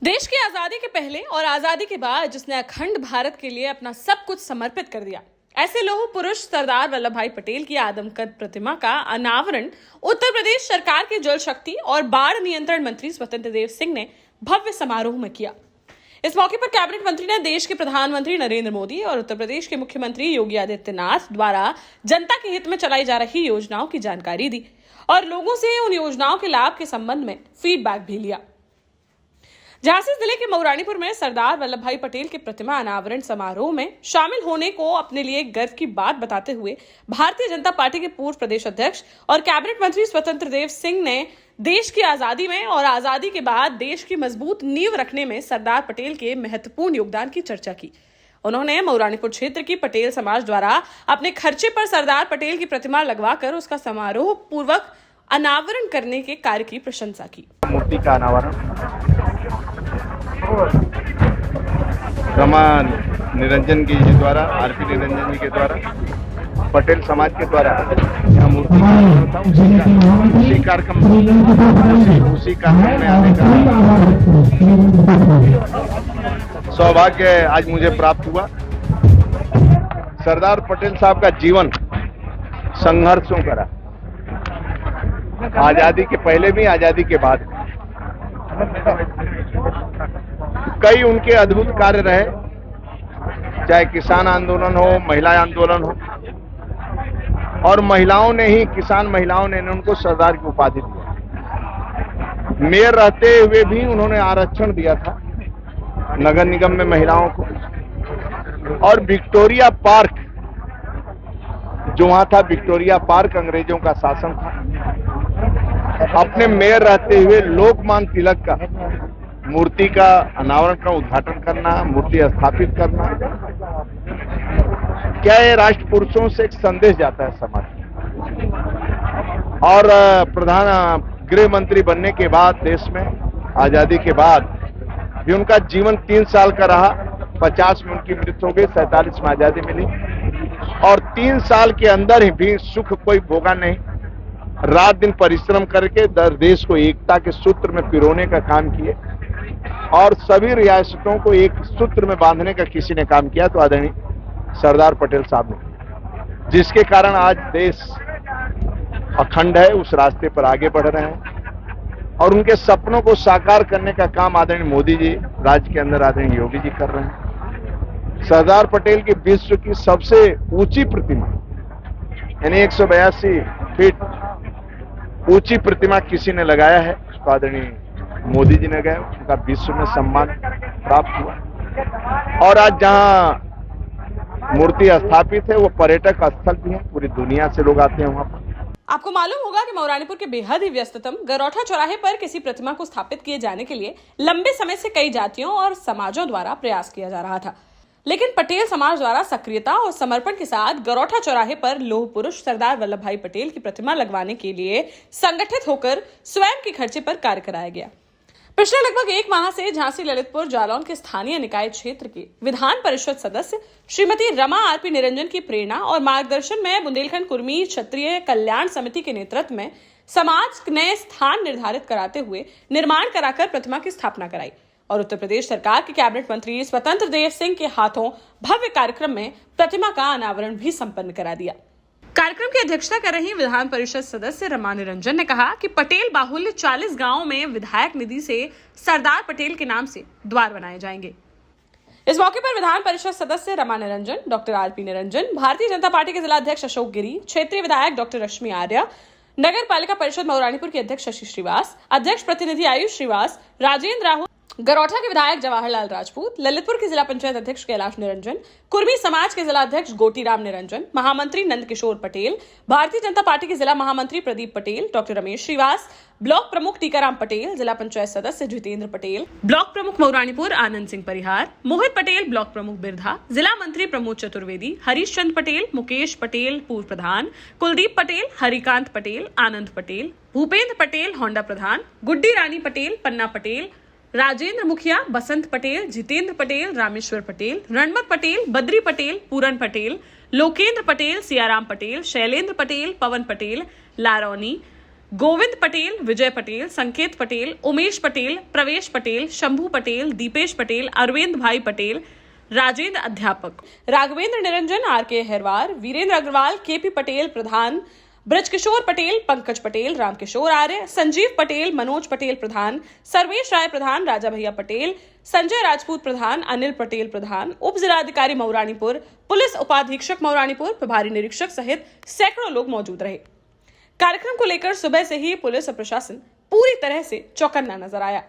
देश की आजादी के पहले और आजादी के बाद जिसने अखंड भारत के लिए अपना सब कुछ समर्पित कर दिया, ऐसे लौह पुरुष सरदार वल्लभ भाई पटेल की आदमकद प्रतिमा का अनावरण उत्तर प्रदेश सरकार के जल शक्ति और बाढ़ नियंत्रण मंत्री स्वतंत्र देव सिंह ने भव्य समारोह में किया। इस मौके पर कैबिनेट मंत्री ने देश के प्रधानमंत्री नरेंद्र मोदी और उत्तर प्रदेश के मुख्यमंत्री योगी आदित्यनाथ द्वारा जनता के हित में चलाई जा रही योजनाओं की जानकारी दी और लोगों से उन योजनाओं के लाभ के संबंध में फीडबैक भी लिया। झांसी जिले के मऊरानीपुर में सरदार वल्लभ भाई पटेल के प्रतिमा अनावरण समारोह में शामिल होने को अपने लिए गर्व की बात बताते हुए भारतीय जनता पार्टी के पूर्व प्रदेश अध्यक्ष और कैबिनेट मंत्री स्वतंत्र देव सिंह ने देश की आजादी में और आजादी के बाद देश की मजबूत नींव रखने में सरदार पटेल के महत्वपूर्ण योगदान की चर्चा की। उन्होंने मऊरानीपुर क्षेत्र की पटेल समाज द्वारा अपने खर्चे पर सरदार पटेल की प्रतिमा लगवाकर उसका समारोह पूर्वक अनावरण करने के कार्य की प्रशंसा की। मूर्ति का अनावरण रमा निरंजन जी द्वारा, आरपी निरंजन जी के द्वारा, पटेल समाज के द्वारा यह मूर्ति का अनावरण था। उसी कार्यक्रम उसी कार्यक्रम में आने का सौभाग्य आज मुझे प्राप्त हुआ। सरदार पटेल साहब का जीवन संघर्षों का रहा, आजादी के पहले भी, आजादी के बाद भी। कई उनके अद्भुत कार्य रहे, चाहे किसान आंदोलन हो, महिला आंदोलन हो, और महिलाओं ने ही, किसान महिलाओं ने उनको सरदार की उपाधि दी। मेयर रहते हुए भी उन्होंने आरक्षण दिया था नगर निगम में महिलाओं को। और विक्टोरिया पार्क जो वहां था, विक्टोरिया पार्क अंग्रेजों का शासन था, अपने मेयर रहते हुए लोकमान्य तिलक का मूर्ति का अनावरण का उद्घाटन करना, मूर्ति स्थापित करना, क्या ये राष्ट्र पुरुषों से एक संदेश जाता है समाज में। और प्रधान गृह मंत्री बनने के बाद देश में आजादी के बाद भी उनका जीवन 3 साल का रहा। 50 में उनकी मृत्यु हो गई, 47 में आजादी मिली, और 3 साल के अंदर ही भी सुख कोई भोगा नहीं। रात दिन परिश्रम करके देश को एकता के सूत्र में पिरोने का काम किए और सभी रियासतों को एक सूत्र में बांधने का किसी ने काम किया तो आदरणीय सरदार पटेल साहब ने, जिसके कारण आज देश अखंड है, उस रास्ते पर आगे बढ़ रहे हैं। और उनके सपनों को साकार करने का काम आदरणीय मोदी जी, राज्य के अंदर आदरणीय योगी जी कर रहे हैं। सरदार पटेल की विश्व की सबसे ऊंची प्रतिमा यानी 182 फीट ऊंची प्रतिमा किसी ने लगाया है, उसको आदरणीय मोदी जी ने गए, उनका विश्व में सम्मान प्राप्त हुआ। और आज जहां मूर्ति स्थापित है वो पर्यटक स्थल भी है, पूरी दुनिया से लोग आते हैं वहां पर। आपको मालूम होगा कि मऊरानीपुर के बेहद ही व्यस्ततम गरौठा चौराहे पर किसी प्रतिमा को स्थापित किए जाने के लिए लंबे समय से कई जातियों और समाजों द्वारा प्रयास किया जा रहा था, लेकिन पटेल समाज द्वारा सक्रियता और समर्पण के साथ गरौठा चौराहे पर लौह पुरुष सरदार वल्लभ भाई पटेल की प्रतिमा लगवाने के लिए संगठित होकर स्वयं के खर्चे पर कार्य कराया गया। पिछले लगभग 1 माह से झांसी ललितपुर जालौन के स्थानीय निकाय क्षेत्र के विधान परिषद सदस्य श्रीमती रमा आरपी निरंजन की प्रेरणा और मार्गदर्शन में बुंदेलखंड कुर्मी क्षत्रिय कल्याण समिति के नेतृत्व में समाज ने स्थान निर्धारित कराते हुए निर्माण कराकर प्रतिमा की स्थापना कराई और उत्तर प्रदेश सरकार के कैबिनेट मंत्री स्वतंत्र देव सिंह के हाथों भव्य कार्यक्रम में प्रतिमा का अनावरण भी संपन्न करा दिया। कार्यक्रम की अध्यक्षता कर रही विधान परिषद सदस्य रमा निरंजन ने कहा कि पटेल बाहुल्य 40 गांवों में विधायक निधि से सरदार पटेल के नाम से द्वार बनाए जाएंगे। इस मौके पर विधान परिषद सदस्य Rama Niranjan, doctor RP Niranjan, Bharatiya Janata party के जिला अध्यक्ष अशोक गिरी, क्षेत्रीय विधायक डॉक्टर रश्मि आर्य, नगर पालिका परिषद मऊरानीपुर के अध्यक्ष शशि श्रीवास, अध्यक्ष प्रतिनिधि आयुष श्रीवास, राजेंद्र राहुल, गरौठा के विधायक जवाहरलाल राजपूत, ललितपुर के जिला पंचायत अध्यक्ष कैलाश निरंजन, कुर्मी समाज के जिला अध्यक्ष गोटीराम निरंजन, महामंत्री नंद किशोर पटेल, भारतीय जनता पार्टी के जिला महामंत्री प्रदीप पटेल, डॉक्टर रमेश श्रीवास, ब्लॉक प्रमुख टीकाराम पटेल, जिला पंचायत सदस्य जितेंद्र पटेल, ब्लॉक प्रमुख मऊरानीपुर आनंद सिंह परिहार, मोहित पटेल, ब्लॉक प्रमुख बिरधा, जिला मंत्री प्रमोद चतुर्वेदी, हरीश चंद पटेल, मुकेश पटेल पूर्व प्रधान, कुलदीप पटेल, हरिकांत पटेल, आनंद पटेल, भूपेंद्र पटेल होंडा प्रधान, गुड्डी रानी पटेल, पन्ना पटेल, राजेंद्र मुखिया, बसंत पटेल, जितेंद्र पटेल, रामेश्वर पटेल, रणमत पटेल, बद्री पटेल, पूरन पटेल, लोकेंद्र पटेल, सियाराम पटेल, शैलेंद्र पटेल, पवन पटेल, लारौनी, गोविंद पटेल, विजय पटेल, संकेत पटेल, उमेश पटेल, प्रवेश पटेल, शंभू पटेल, दीपेश पटेल, अरविंद भाई पटेल, राजेंद्र अध्यापक, राघवेंद्र निरंजन, आर.के. हेरवार, वीरेंद्र अग्रवाल, के.पी. पटेल प्रधान, ब्रजकिशोर पटेल, पंकज पटेल, रामकिशोर आर्य, संजीव पटेल, मनोज पटेल प्रधान, सर्वेश राय प्रधान, राजा भैया पटेल, संजय राजपूत प्रधान, अनिल पटेल प्रधान, उप जिलाधिकारी मऊरानीपुर, पुलिस उपाधीक्षक मऊरानीपुर, प्रभारी निरीक्षक सहित सैकड़ों लोग मौजूद रहे। कार्यक्रम को लेकर सुबह से ही पुलिस और प्रशासन पूरी तरह से चौकन्ना नजर आया।